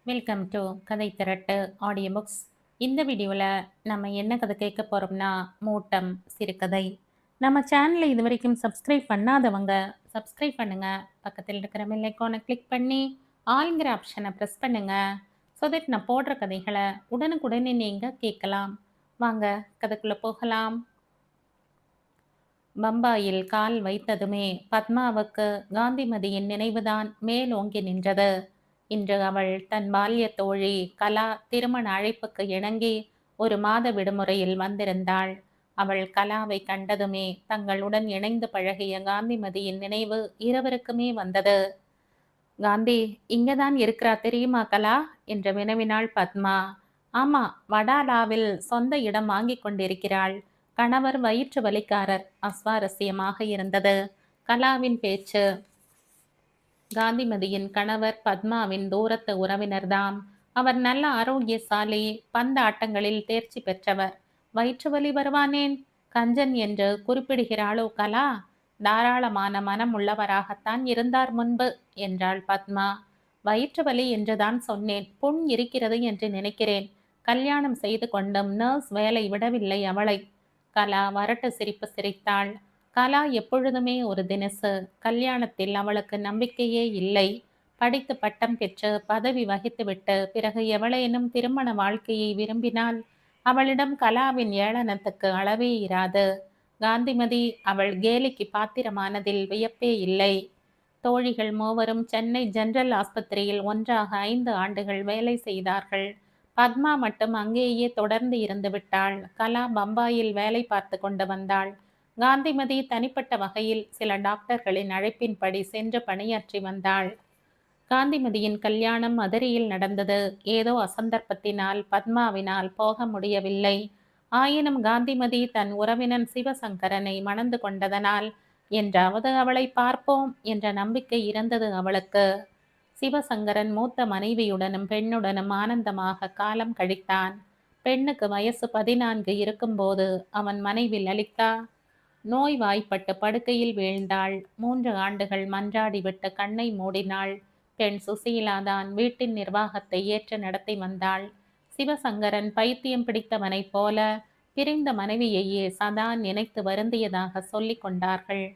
Welcome to கதை திரட்டு audio books. இந்த வீடியோவில் நம்ம என்ன கதை கேட்க போகிறோம்னா மூட்டம் சிறுகதை. நம்ம சேனலை இது வரைக்கும் சப்ஸ்கிரைப் பண்ணாதவங்க சப்ஸ்கிரைப் பண்ணுங்க. பக்கத்தில் இருக்கிற பெல் ஐக்கானை கிளிக் பண்ணி ஆல்ங்கிற ஆப்ஷனை ப்ரெஸ் பண்ணுங்க. ஸோ தட் நான் போடுற கதைகளை உடனுக்குடனே நீங்கள் கேட்கலாம். வாங்க கதைக்குள்ளே போகலாம். பம்பாயில் கால் வைத்ததுமே பத்மாவுக்கு காந்திமதியின் நினைவுதான் மேலோங்கி நின்றது. இன்று அவள் தன் பால்ய தோழி கலா திருமண அழைப்புக்கு இணங்கி ஒரு மாத விடுமுறையில் வந்திருந்தாள். அவள் கலாவை கண்டதுமே தங்களுடன் இணைந்து பழகிய காந்திமதியின் நினைவு இருவருக்குமே வந்தது. காந்தி இங்கதான் இருக்கிறா தெரியுமா கலா என்று வினவினாள் பத்மா. ஆமா, வடாலாவில் சொந்த இடம் வாங்கி கொண்டிருக்கிறாள். கணவர் வயிற்று வலிக்காரர். அஸ்வாரஸ்யமாக இருந்தது கலாவின் பேச்சு. காந்திமதியின் கணவர் பத்மாவின் தூரத்து உறவினர்தாம். அவர் நல்ல ஆரோக்கியசாலி, பந்த ஆட்டங்களில் தேர்ச்சி பெற்றவர். வயிற்று வலி வருவானேன், கஞ்சன் என்று குறிப்பிடுகிறாளோ கலா? தாராளமான மனம் உள்ளவராகத்தான் இருந்தார் முன்பு என்றாள் பத்மா. வயிற்று வலி என்றுதான் சொன்னேன். புண் இருக்கிறது என்று நினைக்கிறேன். கல்யாணம் செய்து கொண்டும் நர்ஸ் வேலை விடவில்லை அவளை. கலா வரட்டு சிரிப்பு சிரித்தாள். கலா எப்பொழுதுமே ஒரு தினசு. கல்யாணத்தில் அவளுக்கு நம்பிக்கையே இல்லை. படித்து பட்டம் பெற்று பதவி வகித்துவிட்டு பிறகு எவளேனும் திருமண வாழ்க்கையை விரும்பினால் அவளிடம் கலாவின் ஏளனத்துக்கு அளவே இராது. காந்திமதி அவள் கேலிக்கு பாத்திரமானதில் வியப்பே இல்லை. தோழிகள் மூவரும் சென்னை ஜெனரல் ஆஸ்பத்திரியில் ஒன்றாக 5 ஆண்டுகள் வேலை செய்தார்கள். பத்மா மட்டும் அங்கேயே தொடர்ந்து இருந்து விட்டாள். கலா பம்பாயில் வேலை பார்த்து கொண்டு வந்தாள். காந்திமதி தனிப்பட்ட வகையில் சில டாக்டர்களின் அழைப்பின்படி சென்று பணியாற்றி வந்தாள். காந்திமதியின் கல்யாணம் மதுரையில் நடந்தது. ஏதோ அசந்தர்ப்பத்தினால் பத்மாவினால் போக முடியவில்லை. ஆயினும் காந்திமதி தன் உறவினன் சிவசங்கரனை மணந்து கொண்டதனால் என்றாவது அவளை பார்ப்போம் என்ற நம்பிக்கை இருந்தது அவளுக்கு. சிவசங்கரன் மூத்த மனைவியுடனும் பெண்ணுடனும் ஆனந்தமாக காலம் கழித்தான். பெண்ணுக்கு வயசு 14 இருக்கும்போது அவன் மனைவி லலிதா நோய்வாய்ப்பட்டு படுக்கையில் வீழ்ந்தாள். 3 ஆண்டுகள் மன்றாடிவிட்டு கண்ணை மூடினாள். பெண் சுசீலாதான் வீட்டின் நிர்வாகத்தை ஏற்று நடத்தி வந்தாள். சிவசங்கரன் பைத்தியம் பிடித்தவனைப் போல பிரிந்த மனைவியையே சதா நினைத்து வருந்தியதாக சொல்லிக் கொண்டார்கள்.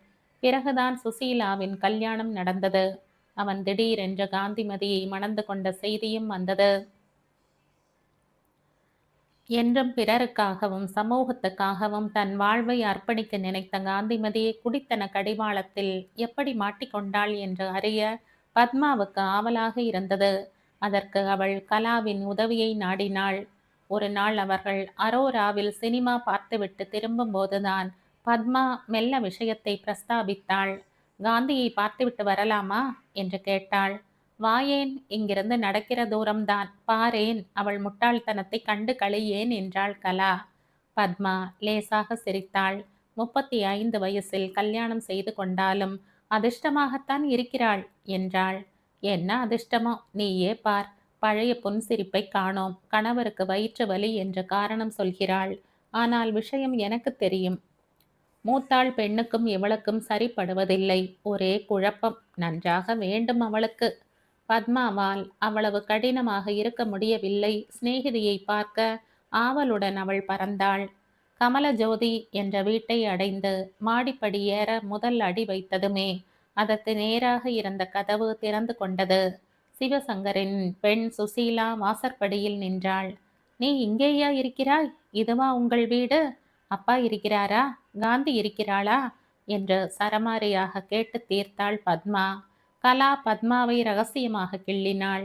பிறகுதான் சுசீலாவின் கல்யாணம் நடந்தது. அவன் திடீரென்று காந்திமதியை மணந்து கொண்ட செய்தியும் வந்தது. என்றும் பிறருக்காகவும் சமூகத்துக்காகவும் தன் வாழ்வை அர்ப்பணிக்க நினைத்த காந்திமதி குடித்தன கடிவாளத்தில் எப்படி மாட்டிக்கொண்டாள் என்று அறிய பத்மாவுக்கு ஆவலாக இருந்தது. அதற்கு அவள் கலாவின் உதவியை நாடினாள். ஒரு நாள் அவர்கள் அரோராவில் சினிமா பார்த்துவிட்டு திரும்பும்போதுதான் பத்மா மெல்ல விஷயத்தை பிரஸ்தாபித்தாள். காந்தியை பார்த்துவிட்டு வரலாமா என்று கேட்டாள். வாயேன், இங்கிருந்து நடக்கிற தூரம்தான், பாரேன் அவள் முட்டாள்தனத்தை கண்டு களியேன் என்றாள் கலா. பத்மா லேசாக சிரித்தாள். 35 வயசில் கல்யாணம் செய்து கொண்டாலும் அதிர்ஷ்டமாகத்தான் இருக்கிறாள் என்றாள். என்ன அதிர்ஷ்டமோ, நீயே பார். பழைய புன்சிரிப்பை காணோம். கணவருக்கு வயிற்று வலி என்று காரணம் சொல்கிறாள். ஆனால் விஷயம் எனக்கு தெரியும். மூத்தாள் பெண்ணுக்கும் இவளுக்கும் சரிப்படுவதில்லை. ஒரே குழப்பம். நன்றாக வேண்டும் அவளுக்கு. பத்மாவால் அவ்வளவு கடினமாக இருக்க முடியவில்லை. சிநேகிதியை பார்க்க ஆவலுடன் அவள் பறந்தாள். கமலஜோதி என்ற வீட்டை அடைந்து மாடிப்படி ஏற முதல் அடி வைத்ததுமே அதற்கு நேராக இருந்த கதவு திறந்து கொண்டது. சிவசங்கரின் பெண் சுசீலா வாசற்படியில் நின்றாள். நீ இங்கேயா இருக்கிறாய்? இதுவா உங்கள் வீடு? அப்பா இருக்கிறாரா? காந்தி இருக்கிறாளா என்று சரமாரியாக கேட்டு தீர்த்தாள் பத்மா. கலா பத்மாவை ரகசியமாக கிள்ளினாள்.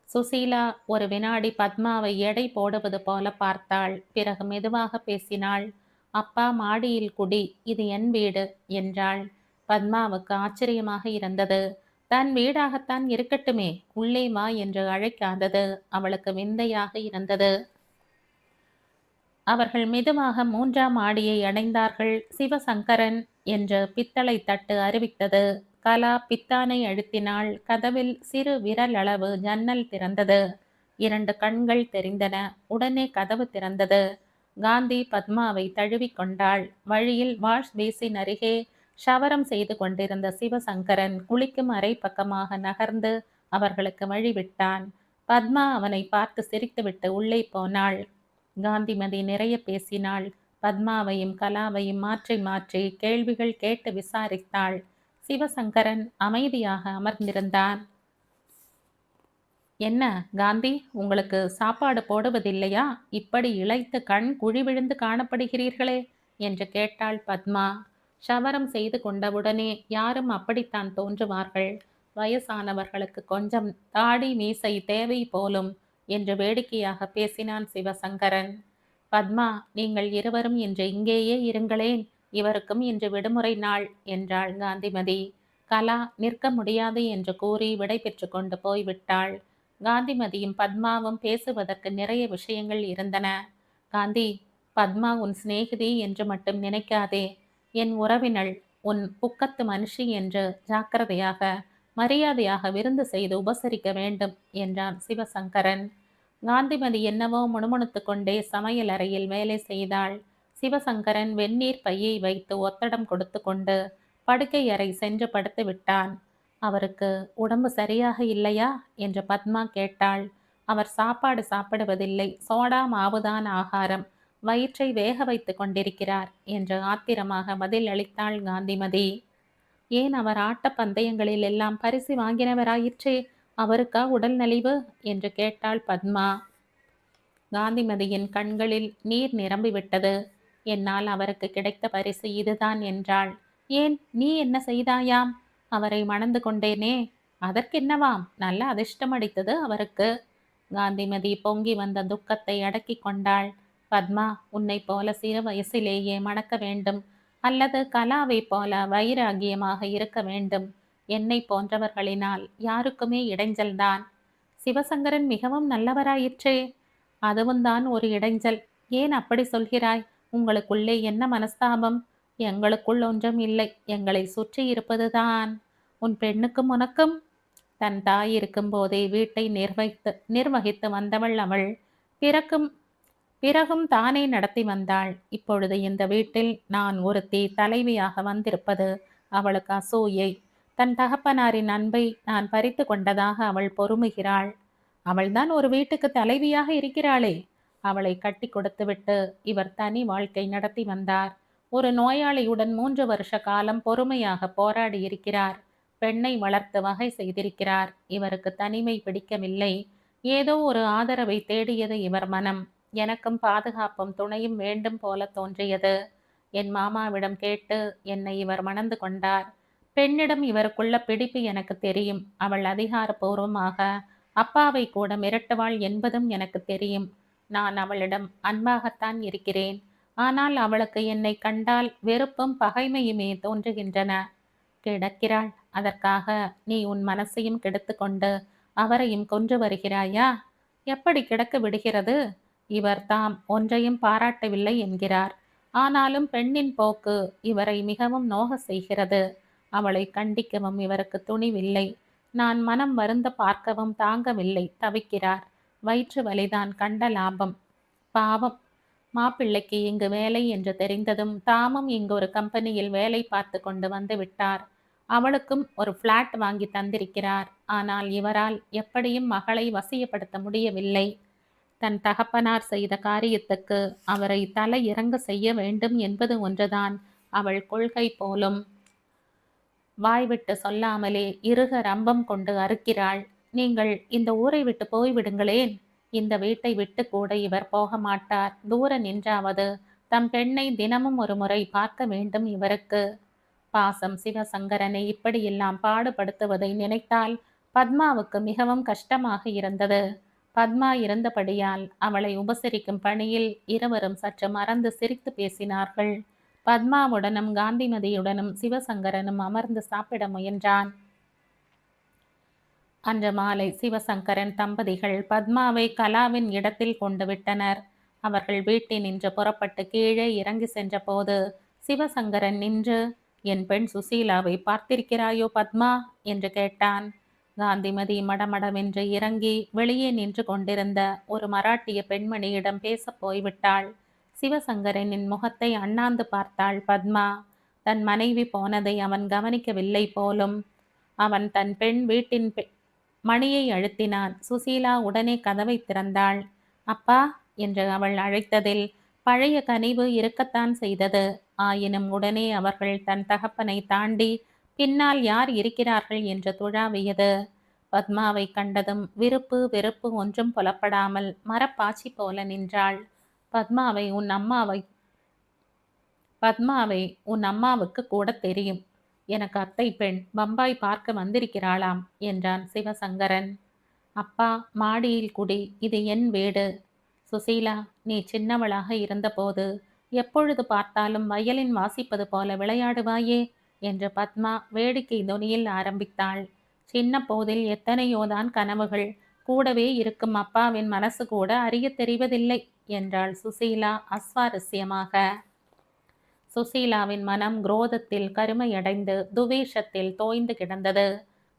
சுசீலா ஒரு வினாடி பத்மாவை எடை போடுவது போல பார்த்தாள். பிறகு மெதுவாக பேசினாள். அப்பா மாடியில் குடி, இது என் வீடு என்றாள். பத்மாவுக்கு ஆச்சரியமாக இருந்தது. தன் வீடாகத்தான் இருக்கட்டுமே, உள்ளே வா என்று அழைக்காதது அவளுக்கு விந்தையாக இருந்தது. அவர்கள் மெதுவாக 3ஆம் மாடியை அடைந்தார்கள். சிவசங்கரன் என்று பித்தளை தட்டு அறிவித்தது. கலா பித்தானை அழுத்தினாள். கதவில் சிறு விரலளவு ஜன்னல் திறந்தது. 2 கண்கள் தெரிந்தன. உடனே கதவு திறந்தது. காந்தி பத்மாவை தழுவி கொண்டாள். வழியில் வாஷ் பேசின் அருகே ஷவரம் செய்து கொண்டிருந்த சிவசங்கரன் குளிக்கும் அறை பக்கமாக நகர்ந்து அவர்களுக்கு வழிவிட்டான். பத்மா அவனை பார்த்து சிரித்துவிட்டு உள்ளே போனாள். காந்திமதி நிறைய பேசினாள். பத்மாவையும் கலாவையும் மாற்றி மாற்றி கேள்விகள் கேட்டு விசாரித்தாள். சிவசங்கரன் அமைதியாக அமர்ந்திருந்தான். என்ன காந்தி, உங்களுக்கு சாப்பாடு போடுவதில்லையா? இப்படி இளைத்து கண் குழி விழுந்து காணப்படுகிறீர்களே என்று கேட்டாள் பத்மா. ஷவரம் செய்து கொண்டவுடனே யாரும் அப்படித்தான் தோன்றுவார்கள். வயசானவர்களுக்கு கொஞ்சம் தாடி மீசை தேவை போலும் என்று வேடிக்கையாக பேசினான் சிவசங்கரன். பத்மா, நீங்கள் இருவரும் இன்று இங்கேயே இருங்களேன், இவருக்கும் இன்று விடுமுறை நாள் என்றாள் காந்திமதி. கலா நிற்க முடியாது என்று கூறி விடை பெற்று கொண்டு போய்விட்டாள். காந்திமதியும் பத்மாவும் பேசுவதற்கு நிறைய விஷயங்கள் இருந்தன. காந்தி, பத்மா உன் சிநேகிதி என்று மட்டும் நினைக்காதே. என் உறவினள், உன் புக்கத்து மனுஷி என்று ஜாக்கிரதையாக மரியாதையாக விருந்து செய்து உபசரிக்க வேண்டும் என்றான் சிவசங்கரன். காந்திமதி என்னவோ முணுமுணுத்து கொண்டே சமையல் அறையில் வேலை செய்தாள். சிவசங்கரன் வெந்நீர் பையை வைத்து ஒத்தடம் கொடுத்து கொண்டு படுக்கை அறை சென்று படுத்து விட்டான். அவருக்கு உடம்பு சரியாக இல்லையா என்று பத்மா கேட்டாள். அவர் சாப்பாடு சாப்பிடுவதில்லை, சோடா மாவுதான் ஆகாரம், வயிற்றை வேக வைத்து கொண்டிருக்கிறார் என்று ஆத்திரமாக பதில் அளித்தாள் காந்திமதி. ஏன், அவர் ஆட்ட பந்தயங்களில் எல்லாம் பரிசு வாங்கினவராயிற்றே, அவருக்கா உடல் நலிவு என்று கேட்டாள் பத்மா. காந்திமதியின் கண்களில் நீர் நிரம்பிவிட்டது. என்னால் அவருக்கு கிடைத்த பரிசு இதுதான் என்றாள். ஏன், நீ என்ன செய்தாயாம்? அவரை மணந்து கொண்டேனே, அதற்கென்னவாம்? நல்ல அதிர்ஷ்டம் அடித்தது அவருக்கு. காந்திமதி பொங்கி வந்த துக்கத்தை அடக்கி கொண்டாள். பத்மா, உன்னை போல சிறு வயசிலேயே மணக்க வேண்டும், அல்லது கலாவை போல வைராகியமாக இருக்க வேண்டும். என்னை போன்றவர்களினால் யாருக்குமே இடைஞ்சல்தான். சிவசங்கரன் மிகவும் நல்லவராயிற்றே. அதுவும் தான் ஒரு இடைஞ்சல். ஏன் அப்படி சொல்கிறாய்? உங்களுக்குள்ளே என்ன மனஸ்தாபம்? எங்களுக்குள் ஒன்றும் இல்லை, எங்களை சுற்றி இருப்பதுதான். உன் பெண்ணுக்கும் உனக்கும்? தன் தாய் இருக்கும்போதே வீட்டை நிர்வகித்து வந்தவள் அவள். பிறக்கும் பிறகும் தானே நடத்தி வந்தாள். இப்பொழுது இந்த வீட்டில் நான் ஒருத்தி தலைவியாக வந்திருப்பது அவளுக்கு அசூயை. தன் தகப்பனாரின் அன்பை நான் பறித்து கொண்டதாக அவள் பொறுமுகிறாள். அவள்தான் ஒரு வீட்டுக்கு தலைவியாக இருக்கிறாளே. அவளை கட்டி கொடுத்துவிட்டு இவர் தனி வாழ்க்கை நடத்தி வந்தார். ஒரு நோயாளியுடன் 3 வருஷ காலம் பொறுமையாக போராடி இருக்கிறார். பெண்ணை வளர்த்து வகை செய்திருக்கிறார். இவருக்கு தனிமை பிடிக்கவில்லை. ஏதோ ஒரு ஆதரவை தேடியது இவர் மனம். எனக்கும் பாதுகாப்பும் துணையும் வேண்டும் போல தோன்றியது. என் மாமாவிடம் கேட்டு என்னை இவர் மணந்து கொண்டார். பெண்ணிடம் இவருக்குள்ள பிடிப்பு எனக்கு தெரியும். அவள் அதிகாரபூர்வமாக அப்பாவை கூட மிரட்டுவாள் என்பதும் எனக்கு தெரியும். நான் அவளிடம் அன்பாகத்தான் இருக்கிறேன். ஆனால் அவளுக்கு என்னை கண்டால் வெறுப்பும் பகைமையுமே தோன்றுகின்றன. கிடக்கிறாள். அதற்காக நீ உன் மனசையும் கெடுத்து கொண்டு அவரையும் கொன்று வருகிறாயா? எப்படி கிடக்க விடுகிறது? இவர் தாம் ஒன்றையும் பாராட்டவில்லை என்கிறார். ஆனாலும் பெண்ணின் போக்கு இவரை மிகவும் நோக செய்கிறது. அவளை கண்டிக்கவும் இவருக்கு துணிவில்லை. நான் மனம் வருந்த பார்க்கவும் தாங்கவில்லை. தவிக்கிறார். வயிற்று வலிதான் கண்ட லாபம். பாவம், மாப்பிள்ளைக்கு இங்கு வேலை என்று தெரிந்ததும் தாமும் இங்கு ஒரு கம்பெனியில் வேலை பார்த்து கொண்டு வந்து விட்டார். அவளுக்கும் ஒரு பிளாட் வாங்கி தந்திருக்கிறார். ஆனால் இவரால் எப்படியும் மகளை வசியப்படுத்த முடியவில்லை. தன் தகப்பனார் செய்த காரியத்துக்கு அவரை தலை இறங்க செய்ய வேண்டும் என்பது ஒன்றுதான் அவள் கொள்கை போலும். வாய்விட்டு சொல்லாமலே இறுக ரம்பம் கொண்டு அறுக்கிறாள். நீங்கள் இந்த ஊரை விட்டு போய்விடுங்களேன். இந்த வீட்டை விட்டு கூட இவர் போக மாட்டார். தூர நின்றாவது தம் பெண்ணை தினமும் ஒரு முறை பார்க்க வேண்டும் இவருக்கு. பாசம் சிவசங்கரனை இப்படியெல்லாம் பாடுபடுத்துவதை நினைத்தால் பத்மாவுக்கு மிகவும் கஷ்டமாக இருந்தது. பத்மா இருந்தபடியால் அவளை உபசரிக்கும் பணியில் இருவரும் சற்று மறந்து சிரித்து பேசினார்கள். பத்மாவுடனும் காந்திமதியுடனும் சிவசங்கரனும் அமர்ந்து சாப்பிட முயன்றான். அன்று மாலை சிவசங்கரன் தம்பதிகள் பத்மாவை கலாவின் இடத்தில் கொண்டு விட்டனர். அவர்கள் வீட்டில் நின்று புறப்பட்டு கீழே இறங்கி சென்ற போது சிவசங்கரன் நின்று, என் பெண் சுசீலாவை பார்த்திருக்கிறாயோ பத்மா என்று கேட்டான். காந்திமதி மடமடவென்று இறங்கி வெளியே நின்று கொண்டிருந்த ஒரு மராட்டிய பெண்மணியிடம் பேச போய்விட்டாள். சிவசங்கரனின் முகத்தை அண்ணாந்து பார்த்தாள் பத்மா. தன் மனைவி போனதை அவன் கவனிக்கவில்லை போலும். அவன் தன் பெண் வீட்டின் மணியை அழுத்தினான். சுசீலா உடனே கதவை திறந்தாள். அப்பா என்று அவள் அழைத்ததில் பழைய கனிவு இருக்கத்தான் செய்தது. ஆயினும் உடனே அவர்கள் தன் தகப்பனை தாண்டி பின்னால் யார் இருக்கிறார்கள் என்று துழாவியது. பத்மாவை கண்டதும் விருப்பு வெறுப்பு ஒன்றும் புலப்படாமல் மரப்பாச்சி போல நின்றாள். பத்மாவை உன் அம்மாவை பத்மாவை உன் அம்மாவுக்கு கூட தெரியும். எனக்கு அத்தை பெண் பம்பாய் பார்க்க வந்திருக்கிறாளாம் என்றான் சிவசங்கரன். அப்பா, மாடியில் குடி, இது என் வீடு. சுசீலா, நீ சின்னவளாக இருந்தபோது எப்பொழுது பார்த்தாலும் வயலின் வாசிப்பது போல விளையாடுவாயே என்று பத்மா வேடிக்கை தொனியில் ஆரம்பித்தாள். சின்ன போதில் எத்தனையோதான் கனவுகள், கூடவே இருக்கும் அப்பாவின் மனசு கூட அறிய தெரிவதில்லை என்றாள் சுசீலா அஸ்வாரஸ்யமாக. சுசீலாவின் மனம் குரோதத்தில் கருமையடைந்து துவேஷத்தில் தோய்ந்து கிடந்தது.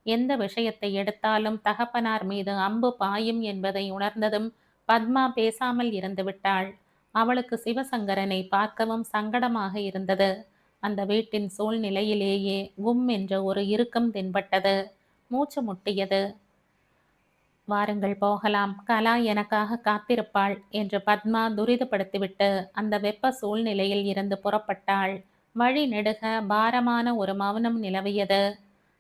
எந்த விஷயத்தை எடுத்தாலும் தகப்பனார் மீது அம்பு பாயும் என்பதை உணர்ந்ததும் பத்மா பேசாமல் இருந்து விட்டாள். அவளுக்கு சிவசங்கரனை பார்க்கவும் சங்கடமாக இருந்தது. அந்த வீட்டின் சூழ்நிலையிலேயே கும் என்ற ஒரு இறுக்கம் தென்பட்டது. மூச்சு முட்டியது. வாருங்கள் போகலாம், கலா எனக்காக காத்திருப்பாள் என்று பத்மா துரிதப்படுத்திவிட்டு அந்த வெப்ப சூழ்நிலையில் இருந்து புறப்பட்டாள். வழி நெடுக பாரமான ஒரு மௌனம் நிலவியது.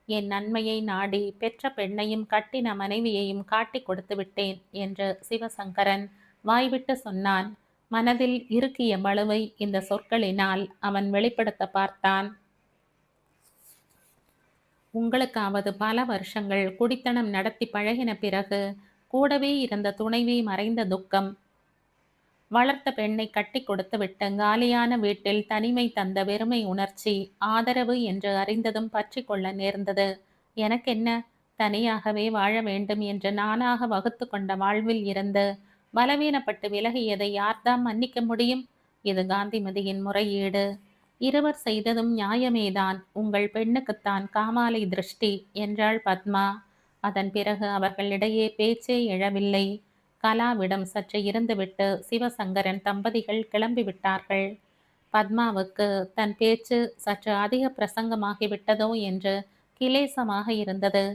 என் நன்மையை நாடி பெற்ற பெண்ணையும் கட்டின மனைவியையும் காட்டி கொடுத்து விட்டேன் என்று சிவசங்கரன் வாய்விட்டு சொன்னான். மனதில் இறுக்கிய பளுவை இந்த சொற்களினால் அவன் வெளிப்படுத்த பார்த்தான். உங்களுக்காவது பல வருஷங்கள் குடித்தனம் நடத்தி பழகின பிறகு கூடவே இருந்த துணைவி மறைந்த துக்கம், வளர்த்த பெண்ணை கட்டி கொடுத்து விட்டு காலியான வீட்டில் தனிமை தந்த வெறுமை உணர்ச்சி, ஆதரவு என்று அறிந்ததும் பற்றி கொள்ள நேர்ந்தது. எனக்கென்ன, தனியாகவே வாழ வேண்டும் என்று நானாக வகுத்து கொண்ட வாழ்வில் இருந்து பலவீனப்பட்டு விலகியதை யார்தான் மன்னிக்க முடியும்? இது காந்திமதியின் முறையீடு. இருவர் செய்ததும் நியாயமேதான். உங்கள் பெண்ணுக்குத்தான் காமாலை திருஷ்டி என்றாள் பத்மா. அதன் பிறகு அவர்களிடையே பேச்சே எழவில்லை. கலாவிடம் சற்று இருந்துவிட்டு சிவசங்கரன் தம்பதிகள் கிளம்பிவிட்டார்கள். பத்மாவுக்கு தன் பேச்சு சற்று அதிக பிரசங்கமாகிவிட்டதோ என்று கிலேசமாக இருந்தது.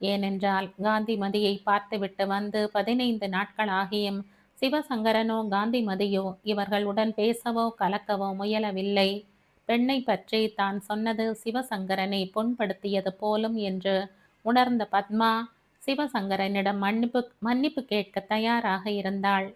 ஏனென்றால் காந்திமதியை பார்த்துவிட்டு வந்து 15 நாட்களாகியும் சிவசங்கரனோ காந்திமதியோ இவர்களுடன் பேசவோ கலக்கவோ முயலவில்லை. பெண்ணை பற்றி தான் சொன்னது சிவசங்கரனை புண்படுத்தியது போலும் என்று உணர்ந்த பத்மா சிவசங்கரனிடம் மன்னிப்பு கேட்க தயாராக இருந்தாள்.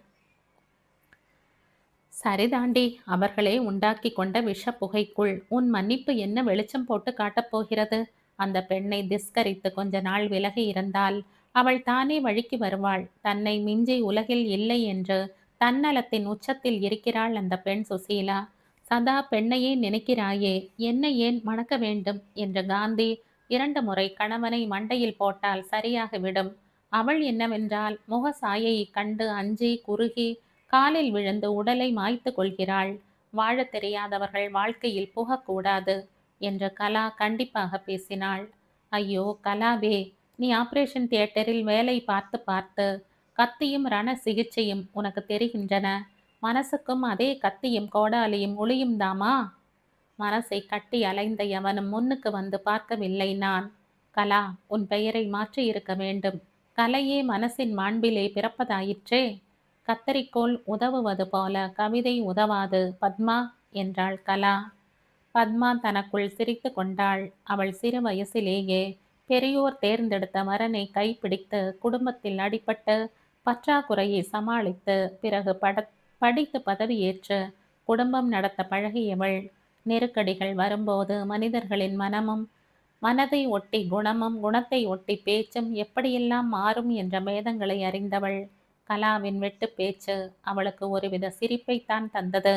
சரிதாண்டி, அவர்களே உண்டாக்கி கொண்ட விஷ புகைக்குள் உன் மன்னிப்பு என்ன வெளிச்சம் போட்டு காட்டப் போகிறது? அந்த பெண்ணை திஸ்கரித்து கொஞ்ச நாள் விலகி இருந்தால் அவள் தானே வழிக்கு வருவாள். தன்னை மிஞ்சி உலகில் இல்லை என்று தன்னலத்தின் உச்சத்தில் இருக்கிறாள் அந்த பெண் சுசீலா. சதா பெண்ணையே நினைக்கிறாயே, என்ன ஏன் மணக்க வேண்டும் என்று காந்தி 2 முறை கணவனை மண்டையில் போட்டால் சரியாகிவிடும். அவள் என்னவென்றால் முக சாயையை கண்டு அஞ்சி குறுகி காலில் விழுந்து உடலை மாய்த்து கொள்கிறாள். வாழத் தெரியாதவர்கள் வாழ்க்கையில் புகக்கூடாது என்று கலா கண்டிப்பாக பேசினாள். ஐயோ கலாவே, நீ ஆபரேஷன் தியேட்டரில் வேலை பார்த்து பார்த்து கத்தியும் ரண சிகிச்சையும் உனக்கு தெரிகின்றன. மனசுக்கும் அதே கத்தியும் கோடாலியும் ஒளியும் தாமா? மனசை கட்டி அலைந்த எவனும் முன்னுக்கு வந்து பார்க்கவில்லை நான். கலா, உன் பெயரை மாற்றி இருக்க வேண்டும். கலையே மனசின் மாண்பிலே பிறப்பதாயிற்றே. கத்தரிக்கோள் உதவுவது போல கவிதை உதவாது பத்மா என்றாள் கலா. பத்மா தனக்குள் சிரித்து கொண்டாள். அவள் சிறு வயசிலேயே பெரியோர் தேர்ந்தெடுத்த வரனை கைப்பிடித்து குடும்பத்தில் அடிபட்டு பற்றாக்குறையை சமாளித்து பிறகு படித்து பதவியேற்று குடும்பம் நடத்த பழகியவள். நெருக்கடிகள் வரும்போது மனிதர்களின் மனதை ஒட்டி குணமும் குணத்தை ஒட்டி பேச்சும் எப்படியெல்லாம் மாறும் என்ற பேதங்களை அறிந்தவள். கலாவின் வெட்டு பேச்சு அவளுக்கு ஒருவித சிரிப்பைத்தான் தந்தது.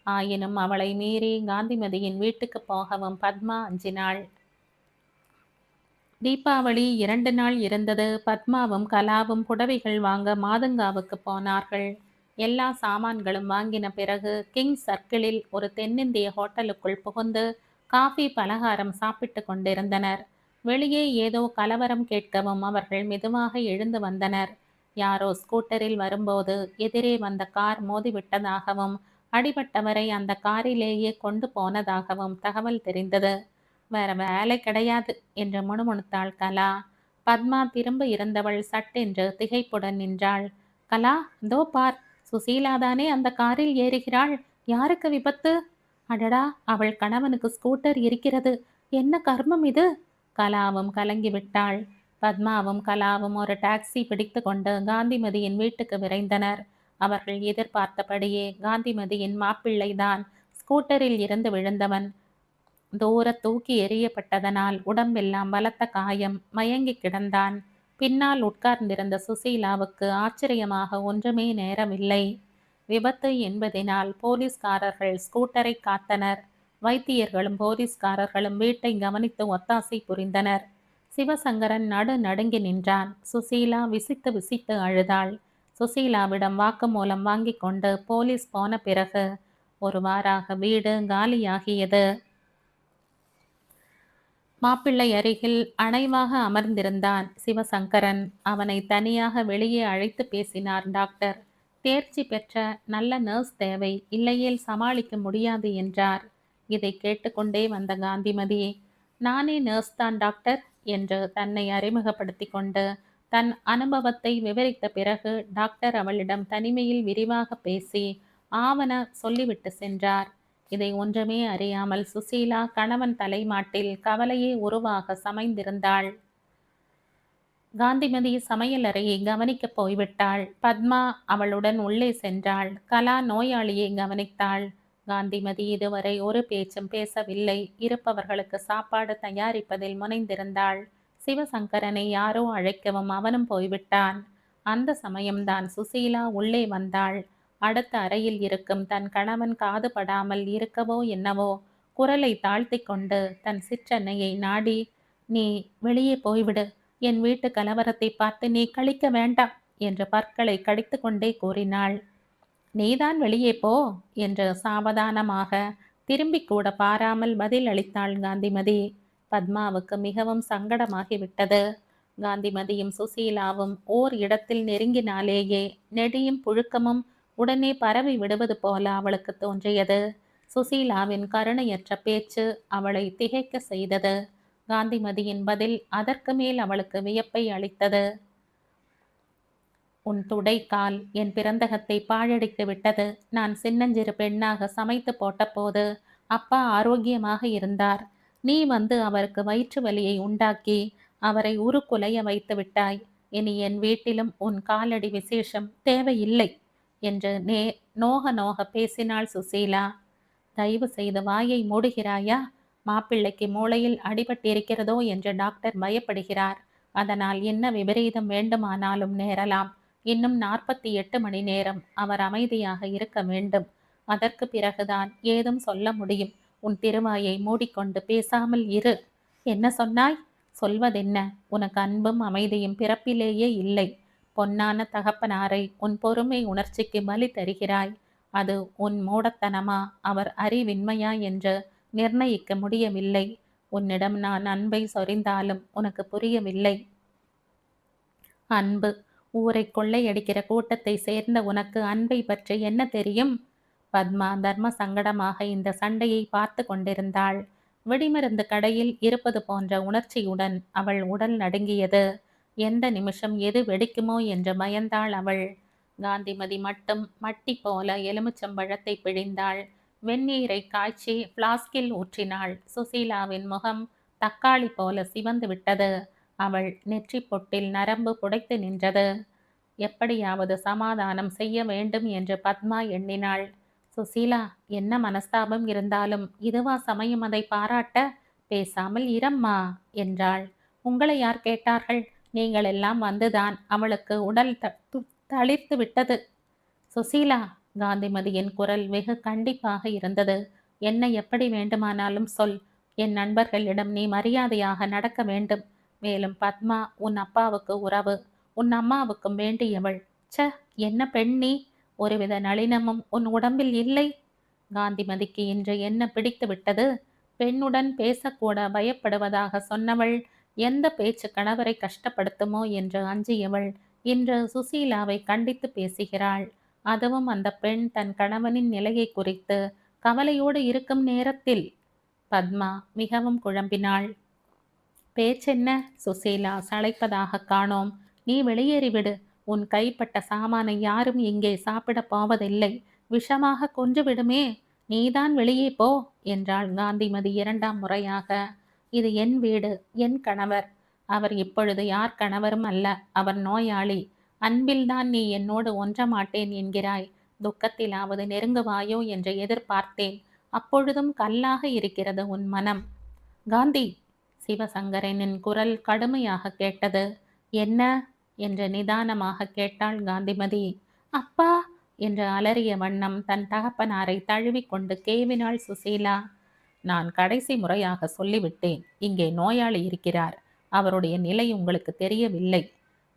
ஆயினும் அவளை மீறி காந்திமதியின் வீட்டுக்கு போகவும் பத்மா அஞ்சினாள். தீபாவளி 2 நாள் இருந்தது. பத்மாவும் கலாவும் புடவைகள் வாங்க மாதுங்காவுக்கு போனார்கள். எல்லா சாமான்களும் வாங்கின பிறகு கிங் சர்க்கிளில் ஒரு தென்னிந்திய ஹோட்டலுக்குள் புகுந்து காஃபி பலகாரம் சாப்பிட்டு கொண்டிருந்தனர். வெளியே ஏதோ கலவரம் கேட்கவும் அவர்கள் மெதுவாக எழுந்து வந்தனர். யாரோ ஸ்கூட்டரில் வரும்போது எதிரே வந்த கார் மோதிவிட்டதாகவும் அடிபட்டவரை அந்த காரிலேயே கொண்டு போனதாகவும் தகவல் தெரிந்தது. வேற வேலை கிடையாது என்று முணுமுணுத்தாள் கலா. பத்மா திரும்ப இருந்தவள் சட்டென்று திகைப்புடன் நின்றாள். கலா, தோ பார், சுசீலாதானே அந்த காரில் ஏறுகிறாள். யாருக்கு விபத்து? அடடா, அவள் கணவனுக்கு ஸ்கூட்டர் இருக்கிறது. என்ன கர்மம் இது? கலாவும் கலங்கிவிட்டாள். பத்மாவும் கலாவும் ஒரு டாக்ஸி பிடித்து கொண்டு காந்திமதியின் வீட்டுக்கு விரைந்தனர். அவர்கள் எதிர்பார்த்தபடியே காந்திமதியின் மாப்பிள்ளைதான் ஸ்கூட்டரில் இருந்து விழுந்தவன். தூர தூக்கி எறியப்பட்டதனால் உடம்பெல்லாம் பலத்த காயம், மயங்கி கிடந்தான். பின்னால் உட்கார்ந்திருந்த சுசீலாவுக்கு ஆச்சரியமாக ஒன்றுமே நேரவில்லை. விபத்து என்பதினால் போலீஸ்காரர்கள் ஸ்கூட்டரை காத்தனர். வைத்தியர்களும் போலீஸ்காரர்களும் வீட்டை கவனித்து ஒத்தாசை புரிந்தனர். சிவசங்கரன் நடுங்கி நின்றான். சுசீலா விசித்து விசித்து அழுதாள். சுசீலாவிடம் வாக்குமூலம் வாங்கி கொண்டு போலீஸ் போன பிறகு ஒரு வாராக வீடு காலியாகியது. மாப்பிள்ளை அருகில் அணைவாக அமர்ந்திருந்தான் சிவசங்கரன். அவனை தனியாக வெளியே அழைத்து பேசினார் டாக்டர். தேர்ச்சி பெற்ற நல்ல நர்ஸ் தேவை, இல்லையேல் சமாளிக்க முடியாது என்றார். இதை கேட்டுக்கொண்டே வந்த காந்திமதி, நானே நர்ஸ் தான் டாக்டர் என்று தன்னை அறிமுகப்படுத்தி கொண்டு தன் அனுபவத்தை விவரித்த பிறகு டாக்டர் அவளிடம் தனிமையில் விரிவாக பேசி ஆவன சொல்லிவிட்டு சென்றார். இதை ஒன்றுமே அறியாமல் சுசீலா கணவன் தலைமாட்டில் கவலையே உருவாக சமைந்திருந்தாள். காந்திமதி சமையல் அறையை கவனிக்கப் போய்விட்டாள். பத்மா அவளுடன் உள்ளே சென்றாள். கலா நோயாளியை கவனித்தாள். காந்திமதி இதுவரை ஒரு பேச்சும் பேசவில்லை. இருப்பவர்களுக்கு சாப்பாடு தயாரிப்பதில் முனைந்திருந்தாள். சிவசங்கரனை யாரோ அழைக்கவும் அவனும் போய்விட்டான். அந்த சமயம்தான் சுசீலா உள்ளே வந்தாள். அடுத்த அறையில் இருக்கும் தன் கணவன் காதுபடாமல் இருக்கவோ என்னவோ குரலை தாழ்த்தி கொண்டு தன் சிற்றன்னையை நாடி, நீ வெளியே போய்விடு, என் வீட்டு கலவரத்தை பார்த்து நீ கழிக்க வேண்டாம் என்று பற்களை கடித்து கொண்டே கூறினாள். நீதான் வெளியே போ என்று சாவதானமாக திரும்பி கூட பாராமல் பதில் அளித்தாள் காந்திமதி. பத்மாவுக்கு மிகவும் சங்கடமாகிவிட்டது. காந்திமதியும் சுசீலாவும் ஓர் இடத்தில் நெருங்கினாலேயே நெடியும் புழுக்கமும் உடனே பரவி விடுவது போல அவளுக்கு தோன்றியது. சுசீலாவின் கருணையற்ற பேச்சு அவளை திகைக்க செய்தது. காந்திமதியின் பதில் அதற்கு மேல் அவளுக்கு வியப்பை அளித்தது. உன் துடைக்கால் என் பிறந்தகத்தை பாழடித்து விட்டது. நான் சின்னஞ்சிறு பெண்ணாக சமைத்து போட்டபோது அப்பா ஆரோக்கியமாக இருந்தார். நீ வந்து அவருக்கு வயிற்று வலியை உண்டாக்கி அவரை உருக்குலைய வைத்து விட்டாய். இனி என் வீட்டிலும் உன் காலடி விசேஷம் தேவையில்லை என்று நோக நோக பேசினாள் சுசீலா. தயவு செய்து வாயை மூடுகிறாயா? மாப்பிள்ளைக்கு மூளையில் அடிபட்டிருக்கிறதோ என்று டாக்டர் பயப்படுகிறார். அதனால் என்ன விபரீதம் வேண்டுமானாலும் நேரலாம். இன்னும் 48 மணி நேரம் அவர் அமைதியாக இருக்க வேண்டும். அதற்கு பிறகுதான் ஏதும் சொல்ல முடியும். உன் திருவாயை மூடிக்கொண்டு பேசாமல் இரு. என்ன சொன்னாய்? சொல்வதென்ன? உனக்கு அன்பும் அமைதியும் பிறப்பிலேயே இல்லை. பொன்னான தகப்பனாரை உன் பொறுமை உணர்ச்சிக்கு பலி தருகிறாய். அது உன் மூடத்தனமா, அவர் அறிவின்மையா என்று நிர்ணயிக்க முடியவில்லை. உன்னிடம் நான் அன்பை சொரிந்தாலும் உனக்கு புரியவில்லை. அன்பு, ஊரை கொள்ளையடிக்கிற கூட்டத்தை சேர்ந்த உனக்கு அன்பை பற்றி என்ன தெரியும்? பத்மா தர்ம சங்கடமாக இந்த சண்டையை பார்த்து கொண்டிருந்தாள். வெடிமருந்து கடையில் இருப்பது போன்ற உணர்ச்சியுடன் அவள் உடல் நடுங்கியது. எந்த நிமிஷம் எது வெடிக்குமோ என்று பயந்தாள் அவள். காந்திமதி மட்டும் மட்டி போல எலுமிச்சம்பழத்தை பிழிந்தாள். வெந்நீரை காய்ச்சி பிளாஸ்கில் ஊற்றினாள். சுசீலாவின் முகம் தக்காளி போல சிவந்து விட்டது. அவள் நெற்றி பொட்டில் நரம்பு புடைத்து நின்றது. எப்படியாவது சமாதானம் செய்ய வேண்டும் என்று பத்மா எண்ணினாள். சுசீலா, என்ன மனஸ்தாபம் இருந்தாலும் இதுவா சமயம் அதை பாராட்ட? பேசாமல் இரம்மா என்றாள். உங்களை யார் கேட்டார்கள்? நீங்கள் எல்லாம் வந்துதான் அவளுக்கு உடல் தளிர்த்து விட்டது. சுசீலா, காந்திமதியின் குரல் வெகு கண்டிப்பாக இருந்தது. என்னை எப்படி வேண்டுமானாலும் சொல். என் நண்பர்களிடம் நீ மரியாதையாக நடக்க வேண்டும். மேலும் பத்மா உன் அப்பாவுக்கு உறவு, உன் அம்மாவுக்கும் வேண்டியவள். ச, என்ன பெண் நீ! ஒருவித நளினமும் உன் உடம்பில் இல்லை. காந்திமதிக்கு இன்று என்ன பிடித்து விட்டது? பெண்ணுடன் பேசக்கூட பயப்படுவதாக சொன்னவள், எந்த பேச்சு கணவரை கஷ்டப்படுத்துமோ என்று அஞ்சியவள் இன்று சுசீலாவை கண்டித்து பேசுகிறாள். அதுவும் அந்த பெண் தன் கணவனின் நிலையை குறித்து கவலையோடு இருக்கும் நேரத்தில். பத்மா மிகவும் குழம்பினாள். பேச்சென்ன? சுசீலா சளைப்பதாக காணோம். நீ வெளியேறிவிடு. உன் கைப்பட்ட சாமானை யாரும் இங்கே சாப்பிடப் போவதில்லை. விஷமாக கொன்று விடுமே. நீதான் வெளியே போ என்றாள் காந்திமதி இரண்டாம் முறையாக. இது என் வீடு, என் கணவர். அவர் இப்பொழுது யார் கணவரும் அல்ல. அவர் நோயாளி. அன்பில்தான் நீ என்னோடு ஒன்ற மாட்டேன் என்கிறாய். துக்கத்திலாவது நெருங்குவாயோ என்று எதிர்பார்த்தேன். அப்பொழுதும் கல்லாக இருக்கிறது உன் மனம். காந்தி! சிவசங்கரனின் குரல் கடுமையாக கேட்டது. என்ன என்று நிதானமாக கேட்டாள் காந்திமதி. அப்பா என்று அலறிய வண்ணம் தன் தகப்பனாரை தழுவிக்கொண்டு கேவினாள் சுசீலா. நான் கடைசி முறையாக சொல்லிவிட்டேன். இங்கே நோயாளி இருக்கிறார். அவருடைய நிலை உங்களுக்கு தெரியவில்லை.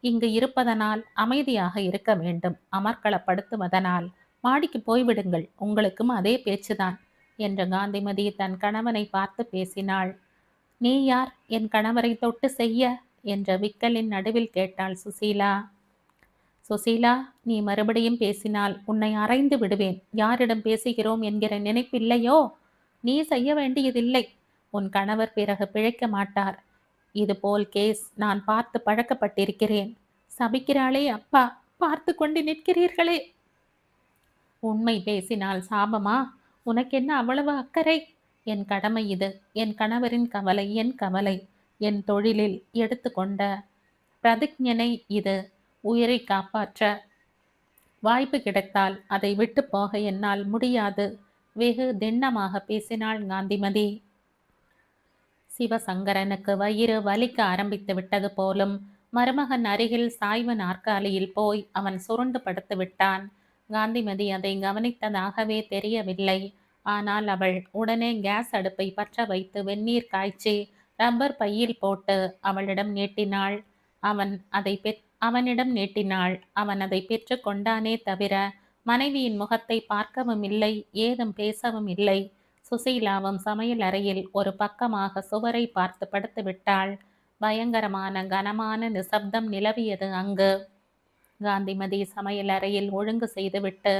இங்கு இருப்பதனால் அமைதியாக இருக்க வேண்டும். அமர்க்களப்படுத்துவதனால் மாடிக்கு போய்விடுங்கள். உங்களுக்கும் அதே பேச்சுதான் என்று காந்திமதி தன் கணவனை பார்த்து பேசினாள். நீ யார் என் கணவரை தொட்டு செய்ய என்ற விக்கலின் நடுவில் கேட்டாள் சுசீலா. சுசீலா, நீ மறுபடியும் பேசினால் உன்னை அறைந்து விடுவேன். யாரிடம் பேசுகிறோம் என்கிற நினைப்பில்லையோ? நீ செய்ய வேண்டியதில்லை. உன் கணவர் பிறகு பிழைக்க மாட்டார். இதுபோல் கேஸ் நான் பார்த்து பழக்கப்பட்டிருக்கிறேன். சபிக்கிறாளே அப்பா, பார்த்து கொண்டு நிற்கிறீர்களே. உண்மை பேசினால் சாபமா? உனக்கென்ன அவ்வளவு அக்கறை? என் கடமை இது. என் கணவரின் கவலை என் கவலை. என் தொழிலில் எடுத்துக்கொண்ட பிரதிஜ்ஞனை இது. உயிரை காப்பாற்ற வாய்ப்பு கிடைத்தால் அதை விட்டு போக என்னால் முடியாது. வெகு திண்ணமாக பேசினாள் காந்திமதி. சிவசங்கரனுக்கு வயிறு வலிக்க ஆரம்பித்து விட்டது போலும். மருமகன் அருகில் சாய்வு நாற்காலியில் போய் அவன் சுருண்டு படுத்து விட்டான். காந்திமதி அதை கவனித்ததாகவே தெரியவில்லை. ஆனால் அவள் உடனே கேஸ் அடுப்பை பற்ற வைத்து வெந்நீர் காய்ச்சி ரப்பர் பையில் போட்டு அவளிடம் நீட்டினாள். அவனிடம் நீட்டினாள். அவன் அதை பெற்று கொண்டானே தவிர மனைவியின் முகத்தை பார்க்கவும் இல்லை, ஏதும் பேசவும் இல்லை. சுசீலாவும் சமையல் அறையில் ஒரு பக்கமாக சுவரை பார்த்து படுத்து விட்டாள். பயங்கரமான கனமான நிசப்தம் நிலவியது அங்கு. காந்திமதி சமையல் அறையில் ஒழுங்கு செய்துவிட்டு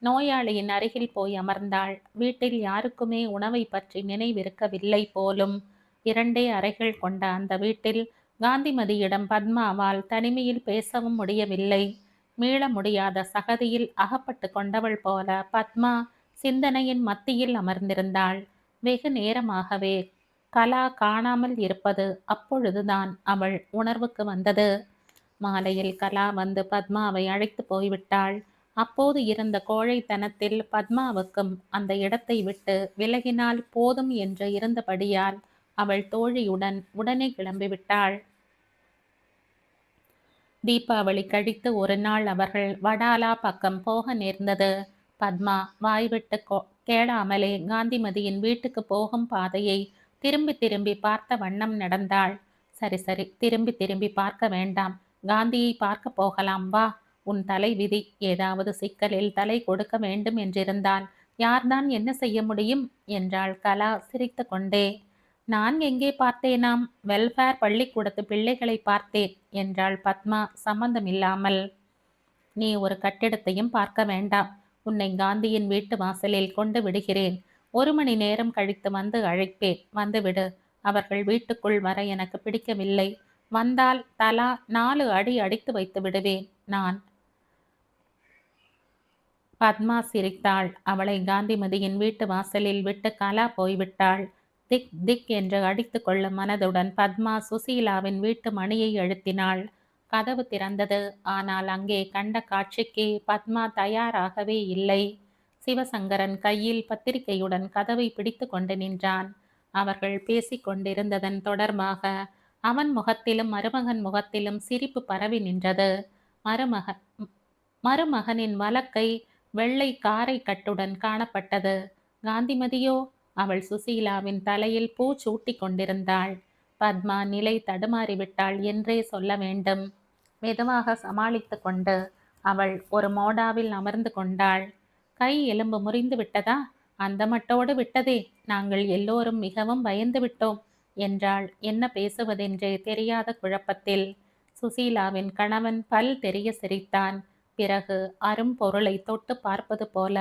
நோயாளியின் அருகில் போய் அமர்ந்தாள். வீட்டில் யாருக்குமே உணவை பற்றி நினைவிருக்கவில்லை போலும். 2 அறைகள் கொண்ட அந்த வீட்டில் காந்திமதியிடம் பத்மாவால் தனிமையில் பேசவும் முடியவில்லை. மீள முடியாத சகதியில் அகப்பட்டு கொண்டவள் போல பத்மா சிந்தனையின் மத்தியில் அமர்ந்திருந்தாள். வெகு நேரமாகவே கலா காணாமல் இருப்பது அப்பொழுதுதான் அவள் உணர்வுக்கு வந்தது. மாலையில் கலா வந்து பத்மாவை அழைத்து போய்விட்டாள். அப்போது இருந்த கோழைத்தனத்தில் பத்மாவுக்கும் அந்த இடத்தை விட்டு விலகினால் போதும் என்று இருந்தபடியால் அவள் தோழியுடன் உடனே கிளம்பிவிட்டாள். தீபாவளி கழித்து ஒரு நாள் அவர்கள் வடாலா பக்கம் போக நேர்ந்தது. பத்மா வாய்விட்டு கேளாமலே காந்திமதியின் வீட்டுக்கு போகும் பாதையை திரும்பி திரும்பி பார்த்த வண்ணம் நடந்தாள். சரி சரி, திரும்பி திரும்பி பார்க்க வேண்டாம். காந்தியை பார்க்க போகலாம் வா. உன் தலை விதி. ஏதாவது சிக்கலில் தலை கொடுக்க வேண்டும் என்றிருந்தால் யார்தான் என்ன செய்ய முடியும் என்றாள் கலா சிரித்து கொண்டே. நான் எங்கே பார்த்தேனாம்? வெல்ஃபேர் பள்ளிக்கூடத்து பிள்ளைகளை பார்த்தேன் என்றாள் பத்மா சம்பந்தமில்லாமல். நீ ஒரு கட்டிடத்தையும் பார்க்க வேண்டாம். உன்னை காந்தியின் வீட்டு வாசலில் கொண்டு விடுகிறேன். 1 மணி நேரம் கழித்து வந்து அழைப்பேன். வந்துவிடு. அவர்கள் வீட்டுக்குள் வர எனக்கு பிடிக்கவில்லை. வந்தால் தலா 4 அடி அடித்து வைத்து விடுவேன் நான். பத்மா சிரித்தாள். அவளை காந்திமதியின் வீட்டு வாசலில் விட்டு கலா போய்விட்டாள். திக் திக் என்று அடித்து கொள்ளும் மனதுடன் பத்மா சுசீலாவின் வீட்டு மணியை அழுத்தினாள். கதவு திறந்தது. ஆனால் அங்கே கண்ட காட்சிக்கு பத்மா தயாராகவே இல்லை. சிவசங்கரன் கையில் பத்திரிகையுடன் கதவை பிடித்து கொண்டு நின்றான். அவர்கள் பேசிக்கொண்டிருந்ததன் தொடர்பாக அவன் முகத்திலும் மருமகன் முகத்திலும் சிரிப்பு பரவி நின்றது. மருமகனின் வலக்கை வெள்ளை காரை கட்டுடன் காணப்பட்டது. காந்திமதியோ? அவள் சுசீலாவின் தலையில் பூ சூட்டி கொண்டிருந்தாள். பத்மா நிலை தடுமாறிவிட்டாள் என்றே சொல்ல வேண்டும். மெதுவாக சமாளித்து கொண்டு அவள் ஒரு மோடாவில் அமர்ந்து கொண்டாள். கை எலும்பு முறிந்து விட்டதா? அந்த மட்டோடு விட்டதே. நாங்கள் எல்லோரும் மிகவும் பயந்து விட்டோம் என்றாள் என்ன பேசுவதென்றே தெரியாத குழப்பத்தில். சுசீலாவின் கணவன் பல் தெரிய சிரித்தான். பிறகு அரும்பொருளை தொட்டு பார்ப்பது போல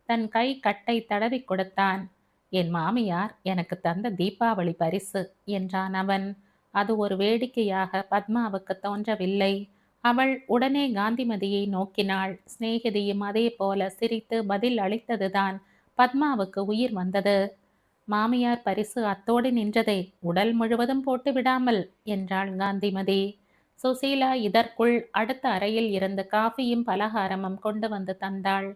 தன் கை கட்டை தடவி கொடுத்தான். என் மாமியார் எனக்கு தந்த தீபாவளி பரிசு என்றான் அவன். அது ஒரு வேடிக்கையாக பத்மாவுக்கு தோன்றவில்லை. அவள் உடனே காந்திமதியை நோக்கினாள். சிநேகிதியும் அதே போல சிரித்து பதில் அளித்ததுதான் பத்மாவுக்கு உயிர் வந்தது. மாமியார் பரிசு அத்தோடு நின்றதே, உடல் முழுவதும் போட்டு விடாமல் என்றாள் காந்திமதி. சுசீலா இதற்குள் அடுத்த அறையில் இருந்து காஃபியும் பலகாரமும் கொண்டு வந்து தந்தாள்.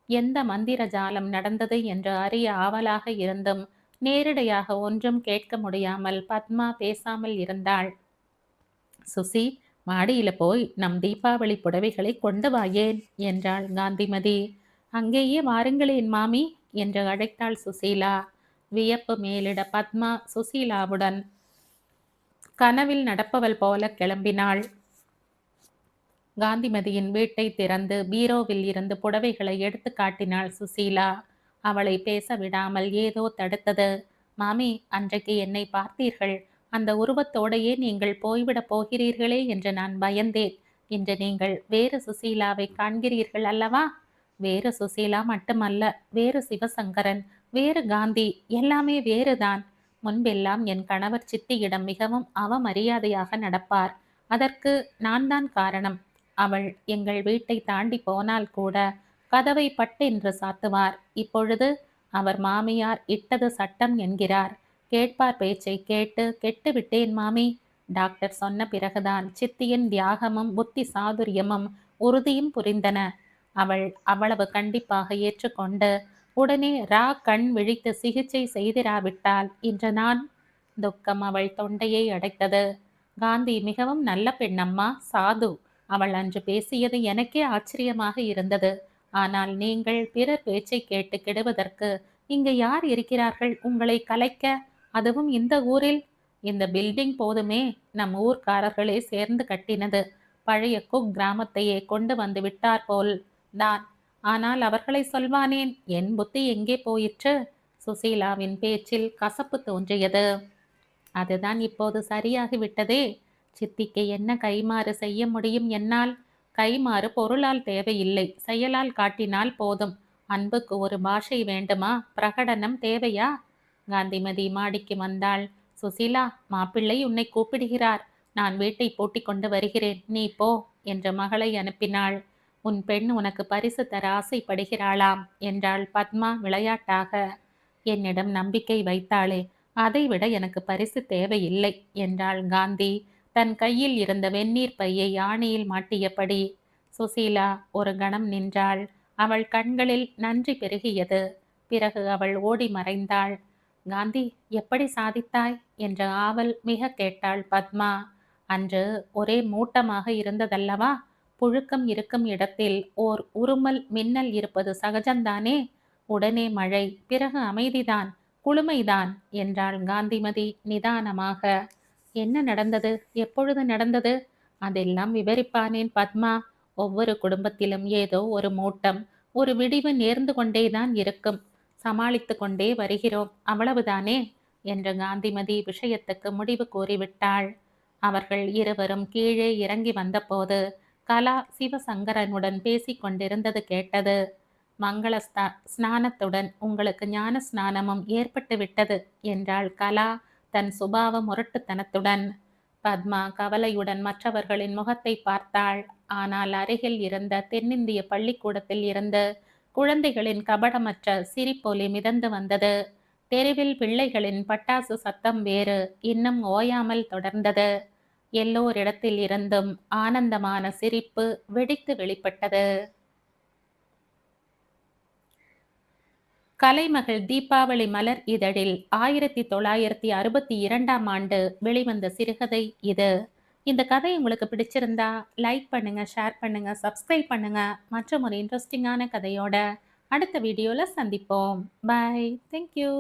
எந்த மந்திர ஜாலம் நடந்தது என்று அறிய ஆவலாக இருந்தும் நேரிடையாக ஒன்றும் கேட்க முடியாமல் பத்மா பேசாமல் இருந்தாள். சுசி, மாடியில போய் நம் தீபாவளி புடவைகளை கொண்டு வாயேன் என்றாள் காந்திமதி. அங்கேயே வாருங்களேன் மாமி என்று அழைத்தாள் சுசீலா. வியப்பு மேலிட பத்மா சுசீலாவுடன் கனவில் நடப்பவள் போல கிளம்பினாள். காந்திமதியின் வீட்டை திறந்து பீரோவில் இருந்து புடவைகளை எடுத்து காட்டினாள் சுசீலா. அவளை பேச விடாமல் ஏதோ தடுத்தது. மாமி, அன்றைக்கு என்னை பார்த்தீர்கள். அந்த உருவத்தோடையே நீங்கள் போய்விடப் போகிறீர்களே என்று நான் பயந்தேன். இன்று நீங்கள் வேறு சுசீலாவை காண்கிறீர்கள் அல்லவா? வேறு சுசீலா மட்டுமல்ல, வேறு சிவசங்கரன், வேறு காந்தி, எல்லாமே வேறுதான். முன்பெல்லாம் என் கணவர் சித்தியிடம் மிகவும் அவமரியாதையாக நடப்பார். அதற்கு நான் தான் காரணம். அவள் எங்கள் வீட்டை தாண்டி போனால் கூட கதவை பட்டென்று சாத்துவார். இப்பொழுது அவர் மாமியார் இட்டது சட்டம் என்கிறார். கேட்பார் பேச்சை கேட்டு கெட்டுவிட்டேன் மாமி. டாக்டர் சொன்ன பிறகுதான் சித்தியின் தியாகமும் புத்தி சாதுரியமும் உறுதியும் புரிந்தன. அவள் அவ்வளவு கண்டிப்பாக ஏற்றுக்கொண்டு உடனே கண் விழித்து சிகிச்சை செய்திராவிட்டால் இன்று நான். துக்கம் அவள் தொண்டையை அடைத்தது. காந்தி மிகவும் நல்ல பெண்ணம்மா, சாது. அவள் அன்று பேசியது எனக்கே ஆச்சரியமாக இருந்தது. ஆனால் நீங்கள் பிறர் பேச்சை கேட்டு கெடுவதற்கு இங்கு யார் இருக்கிறார்கள் உங்களை கலைக்க? அதுவும் இந்த ஊரில். இந்த பில்டிங் போதுமே, நம் ஊர்க்காரர்களே சேர்ந்து கட்டினது. பழைய குக் கிராமத்தையே கொண்டு வந்து விட்டார் போல் தான். ஆனால் அவர்களை சொல்வானேன்? என் புத்தி எங்கே போயிற்று? சுசீலாவின் பேச்சில் கசப்பு தோன்றியது. அதுதான் இப்போது சரியாகிவிட்டதே. சித்திக்கு என்ன கைமாறு செய்ய முடியும் என்னால்? கைமாறு பொருளால் தேவையில்லை, செயலால் காட்டினால் போதும். அன்புக்கு ஒரு பாஷை வேண்டுமா? பிரகடனம் தேவையா? காந்திமதி மாடிக்கு வந்தாள். சுசீலா, மாப்பிள்ளை உன்னை கூப்பிடுகிறார். நான் வீட்டை பூட்டிக் கொண்டு வருகிறேன், நீ போ என்று மகளை அனுப்பினாள். உன் பெண் உனக்கு பரிசு தர ஆசைப்படுகிறாளாம் என்றாள் பத்மா விளையாட்டாக. என்னிடம் நம்பிக்கை வைத்தாளே, அதைவிட எனக்கு பரிசு தேவையில்லை என்றாள் காந்தி தன் கையில் இருந்த வெந்நீர் பையை ஆணியில் மாட்டியபடி. சுசீலா ஒரு கணம் நின்றாள். அவள் கண்களில் நன்றி பெருகியது. பிறகு அவள் ஓடி மறைந்தாள். காந்தி, எப்படி சாதித்தாய் என்ற ஆவல் மிக கேட்டாள் பத்மா. அன்று ஒரே மூட்டமாக இருந்ததல்லவா? புழுக்கம் இருக்கும் இடத்தில் ஓர் உருமல் மின்னல் இருப்பது சகஜம்தானே. உடனே மழை, பிறகு அமைதிதான், குளுமைதான் என்றாள் காந்திமதி நிதானமாக. என்ன நடந்தது? எப்பொழுது நடந்தது? அதெல்லாம் விவரிப்பானேன் பத்மா. ஒவ்வொரு குடும்பத்திலும் ஏதோ ஒரு மூட்டம், ஒரு விடிவு நேர்ந்து கொண்டேதான் இருக்கும். சமாளித்து கொண்டே வருகிறோம், அவ்வளவுதானே என்று காந்திமதி விஷயத்துக்கு முடிவு கூறிவிட்டாள். அவர்கள் இருவரும் கீழே இறங்கி வந்தபோது கலா சிவசங்கரனுடன் பேசிக் கொண்டிருந்தது கேட்டது. மங்கள ஸ்நானத்துடன் உங்களுக்கு ஞான ஸ்நானமும் ஏற்பட்டு விட்டது என்றாள் கலா தன் சுபாவ முரட்டுத்தனத்துடன். பத்மா கவலையுடன் மற்றவர்களின் முகத்தை பார்த்தாள். ஆனால் அருகில் இருந்த தென்னிந்திய பள்ளிக்கூடத்தில் இருந்து குழந்தைகளின் கபடமற்ற சிரிப்பொலி மிதந்து வந்தது. தெருவில் பிள்ளைகளின் பட்டாசு சத்தம் வேறு இன்னும் ஓயாமல் தொடர்ந்தது. எல்லோரிடத்தில் இருந்தும் ஆனந்தமான சிரிப்பு வெடித்து வெளிப்பட்டது. கலைமகள் தீபாவளி மலர் இதழில் 1962ஆம் ஆண்டு வெளிவந்த சிறுகதை இது. இந்த கதை உங்களுக்கு பிடிச்சிருந்தா லைக் பண்ணுங்க, ஷேர் பண்ணுங்க, சப்ஸ்கிரைப் பண்ணுங்க. மற்றும் ஒரு இன்ட்ரெஸ்டிங்கான கதையோட அடுத்த வீடியோல சந்திப்போம். பை. தேங்க்யூ.